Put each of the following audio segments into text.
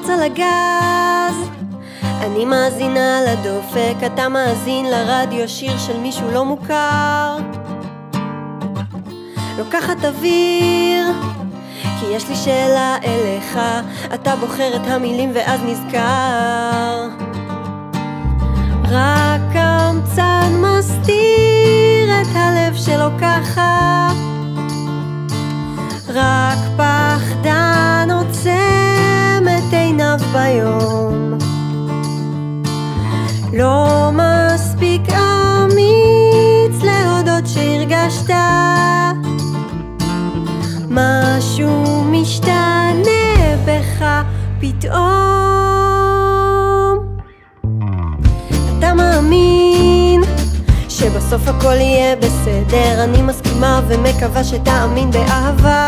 ללחוץ על הגז. אני מאזינה לדופק, אתה מאזין לרדיו, שיר של מישהו לא מוכר. לוקחת אוויר, כי יש לי שאלה אליך, אתה בוחר את המילים ואז נזכר. רק קמצן מסתיר את הלב שלו ככה, רק פחדן עוצם את עיניו ביום. לא מספיק אמיץ להודות שהרגשת משהו משתנה בך פתאום. אתה מאמין שבסוף הכל יהיה בסדר, אני מסכימה ומקווה שתאמין באהבה.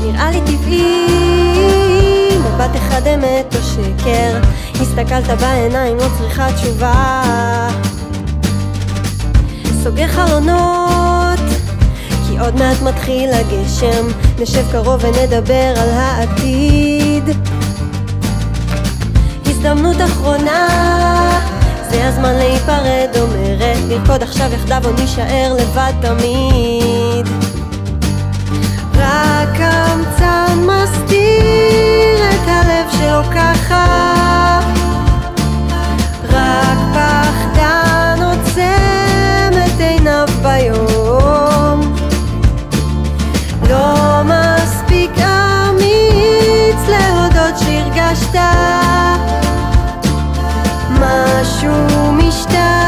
נראה לי טבעי, מבט אחד אמת או שקר, הסתכלת בעיניים, לא צריכה תשובה. סוגר חלונות, כי עוד מעט מתחיל הגשם, נשב קרוב ונדבר על העתיד. הזדמנות אחרונה, זה הזמן להיפרד, אומרת לרקוד עכשיו יחדיו או נשאר לבד תמיד. רק קמצן מסתיר את הלב שלו ככה, רק פחדן עוצם את עיניו ביום. לא מספיק אמיץ להודות שהרגשת משהו משתנה